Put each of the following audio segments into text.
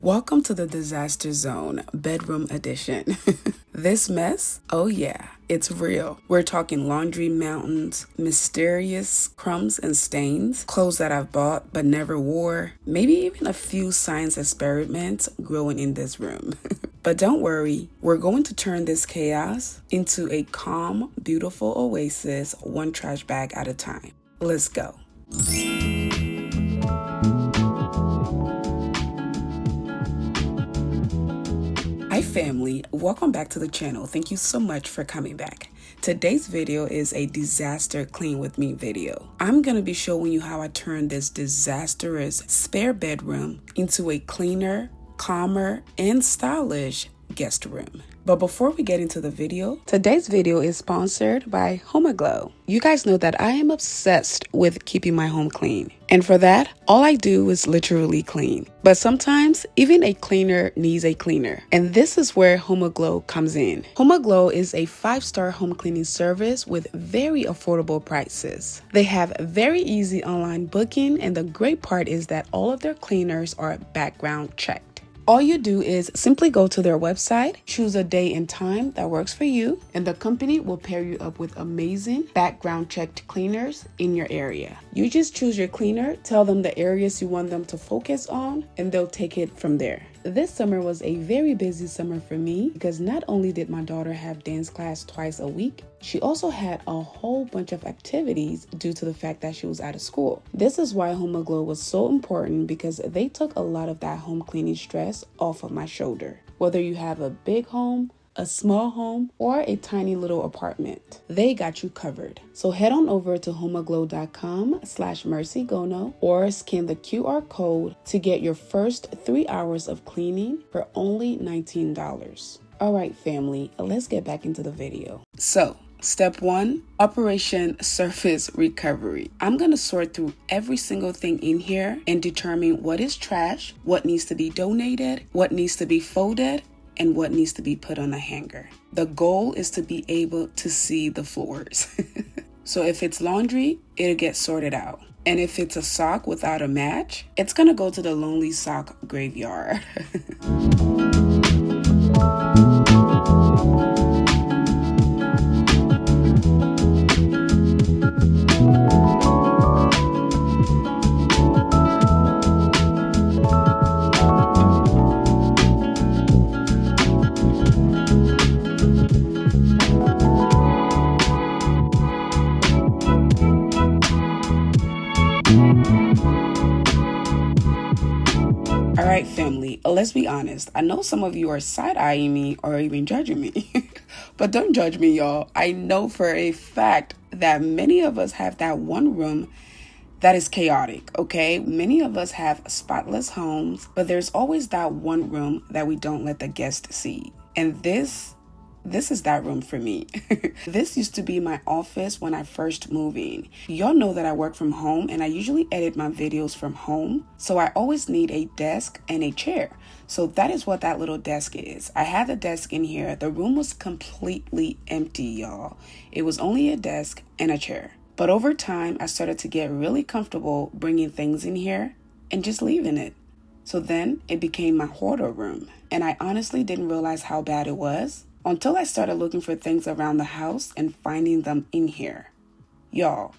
Welcome to the Disaster Zone, Bedroom Edition. This mess? Oh yeah, it's real. We're talking laundry mountains, mysterious crumbs and stains, clothes that I've bought but never wore, maybe even a few science experiments growing in this room. But don't worry, we're going to turn this chaos into a calm, beautiful oasis, one trash bag at a time. Let's go. Hi family, welcome back to the channel. Thank you so much for coming back. Today's video is a disaster clean with me video. I'm going to be showing you how I turned this disastrous spare bedroom into a cleaner, calmer, and stylish guest room. But before we get into the video, today's video is sponsored by Homoglow. You guys know that I am obsessed with keeping my home clean. And for that, all I do is literally clean. But sometimes, even a cleaner needs a cleaner. And this is where Homoglow comes in. Homoglow is a 5-star home cleaning service with very affordable prices. They have very easy online booking, and the great part is that all of their cleaners are background checked. All you do is simply go to their website, choose a day and time that works for you, and the company will pair you up with amazing background checked cleaners in your area. You just choose your cleaner, tell them the areas you want them to focus on, and they'll take it from there. This summer was a very busy summer for me because not only did my daughter have dance class twice a week, she also had a whole bunch of activities due to the fact that she was out of school. This is why Homoglow was so important, because they took a lot of that home cleaning stress off of my shoulder. Whether you have a big home, a small home, or a tiny little apartment, they got you covered. So head on over to homoglow.com/mercygono or scan the QR code to get your first 3 hours of cleaning for only $19. All right, family, let's get back into the video. So, Step 1, Operation Surface Recovery. I'm going to sort through every single thing in here and determine what is trash, what needs to be donated, what needs to be folded, and what needs to be put on a hanger. The goal is to be able to see the floors. So if it's laundry, it'll get sorted out. And if it's a sock without a match, it's going to go to the lonely sock graveyard. All right, family, let's be honest. I know some of you are side-eyeing me or even judging me, but don't judge me, y'all. I know for a fact that many of us have that one room that is chaotic, okay? Many of us have spotless homes, but there's always that one room that we don't let the guests see. And this is that room for me. This used to be my office when I first moved in. Y'all know that I work from home and I usually edit my videos from home. So I always need a desk and a chair. So that is what that little desk is. I had the desk in here. The room was completely empty, y'all. It was only a desk and a chair. But over time, I started to get really comfortable bringing things in here and just leaving it. So then it became my hoarder room. And I honestly didn't realize how bad it was until I started looking for things around the house and finding them in here. Y'all,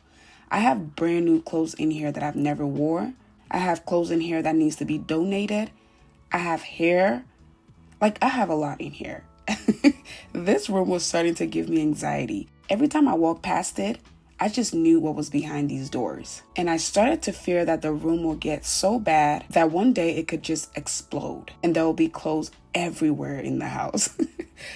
I have brand new clothes in here that I've never wore. I have clothes in here that needs to be donated. I have hair. I have a lot in here. This room was starting to give me anxiety. Every time I walked past it, I just knew what was behind these doors. And I started to fear that the room will get so bad that one day it could just explode and there will be clothes everywhere in the house.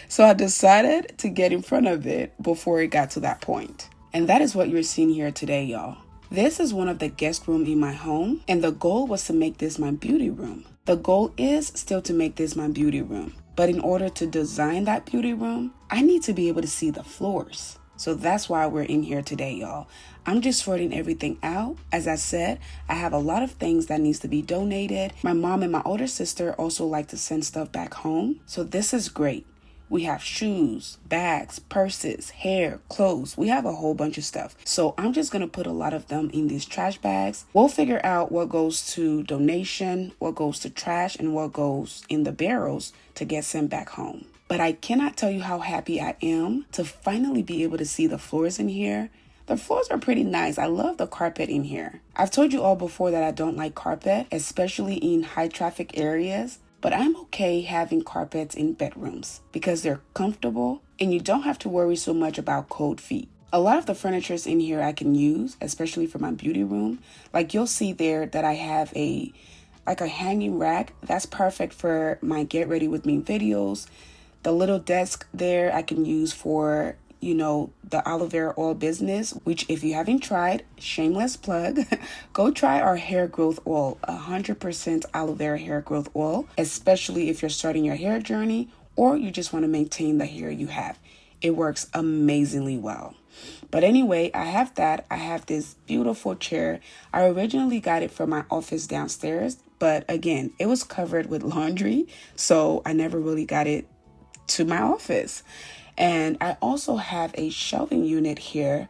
So I decided to get in front of it before it got to that point. And that is what you're seeing here today, y'all. This is one of the guest rooms in my home, and the goal was to make this my beauty room. The goal is still to make this my beauty room. But in order to design that beauty room, I need to be able to see the floors. So that's why we're in here today, y'all. I'm just sorting everything out. As I said, I have a lot of things that needs to be donated. My mom and my older sister also like to send stuff back home. So this is great. We have shoes, bags, purses, hair, clothes. We have a whole bunch of stuff. So I'm just going to put a lot of them in these trash bags. We'll figure out what goes to donation, what goes to trash, and what goes in the barrels to get sent back home. But I cannot tell you how happy I am to finally be able to see the floors in here. The floors are pretty nice. I love the carpet in here. I've told you all before that I don't like carpet, especially in high traffic areas. But I'm okay having carpets in bedrooms because they're comfortable and you don't have to worry so much about cold feet. A lot of the furnitures in here I can use, especially for my beauty room. Like you'll see there that I have a hanging rack. That's perfect for my get ready with me videos. The little desk there I can use for, the aloe vera oil business, which if you haven't tried, shameless plug, go try our hair growth oil, 100% aloe vera hair growth oil, especially if you're starting your hair journey or you just want to maintain the hair you have. It works amazingly well. But anyway, I have that. I have this beautiful chair. I originally got it from my office downstairs, but again, it was covered with laundry, so I never really got it to my office. And I also have a shelving unit here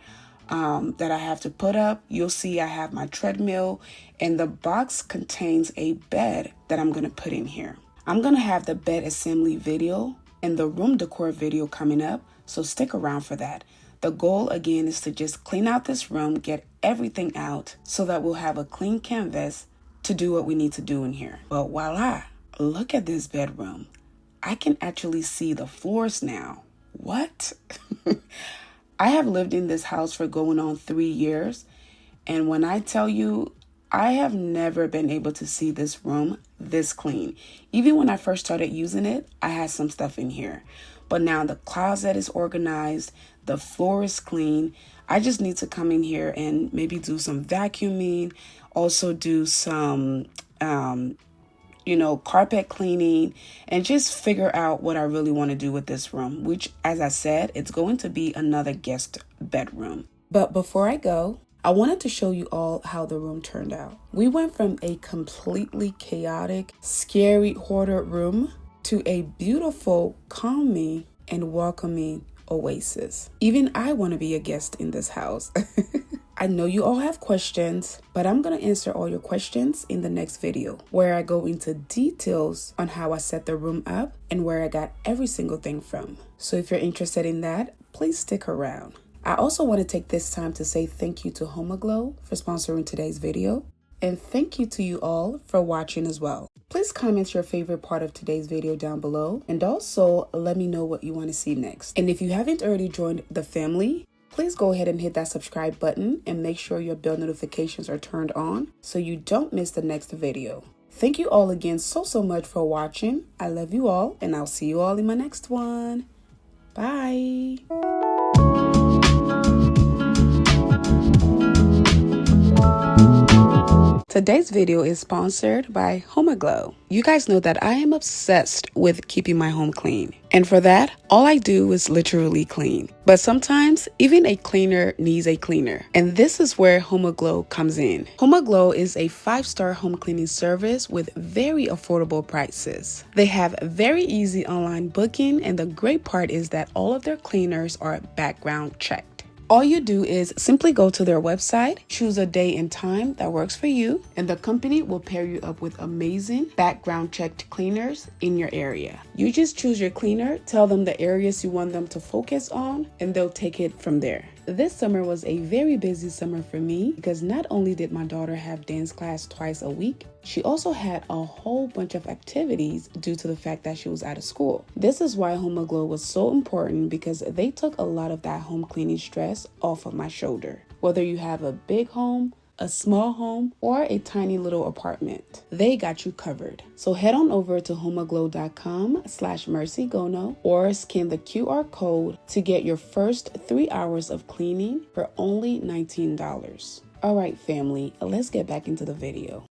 that I have to put up. You'll see I have my treadmill and the box contains a bed that I'm going to put in here. I'm going to have the bed assembly video and the room decor video coming up, so stick around for that. The goal again is to just clean out this room, get everything out so that we'll have a clean canvas to do what we need to do in here. But voila, look at this bedroom. I can actually see the floors now. What? I have lived in this house for going on 3 years. And when I tell you, I have never been able to see this room this clean. Even when I first started using it, I had some stuff in here. But now the closet is organized. The floor is clean. I just need to come in here and maybe do some vacuuming. Also do some, carpet cleaning and just figure out what I really want to do with this room, which, as I said, it's going to be another guest bedroom. But before I go, I wanted to show you all how the room turned out. We went from a completely chaotic, scary, hoarded room to a beautiful, calming, and welcoming oasis. Even I want to be a guest in this house. I know you all have questions, but I'm going to answer all your questions in the next video where I go into details on how I set the room up and where I got every single thing from. So if you're interested in that, please stick around. I also want to take this time to say thank you to Homoglow for sponsoring today's video. And thank you to you all for watching as well. Please comment your favorite part of today's video down below. And also let me know what you want to see next. And if you haven't already joined the family, please go ahead and hit that subscribe button and make sure your bell notifications are turned on so you don't miss the next video. Thank you all again so much for watching. I love you all and I'll see you all in my next one. Bye. Today's video is sponsored by Homoglow. You guys know that I am obsessed with keeping my home clean. And for that, all I do is literally clean. But sometimes even a cleaner needs a cleaner. And this is where Homoglow comes in. Homoglow is a 5-star home cleaning service with very affordable prices. They have very easy online booking, and the great part is that all of their cleaners are background checked. All you do is simply go to their website, choose a day and time that works for you, and the company will pair you up with amazing background checked cleaners in your area. You just choose your cleaner, tell them the areas you want them to focus on, and they'll take it from there. This summer was a very busy summer for me because not only did my daughter have dance class twice a week, she also had a whole bunch of activities due to the fact that she was out of school. This is why Homoglow was so important, because they took a lot of that home cleaning stress off of my shoulder. Whether you have a big home, a small home, or a tiny little apartment, they got you covered. So head on over to homoglow.com/mercygono or scan the QR code to get your first 3 hours of cleaning for only $19. All right, family, let's get back into the video.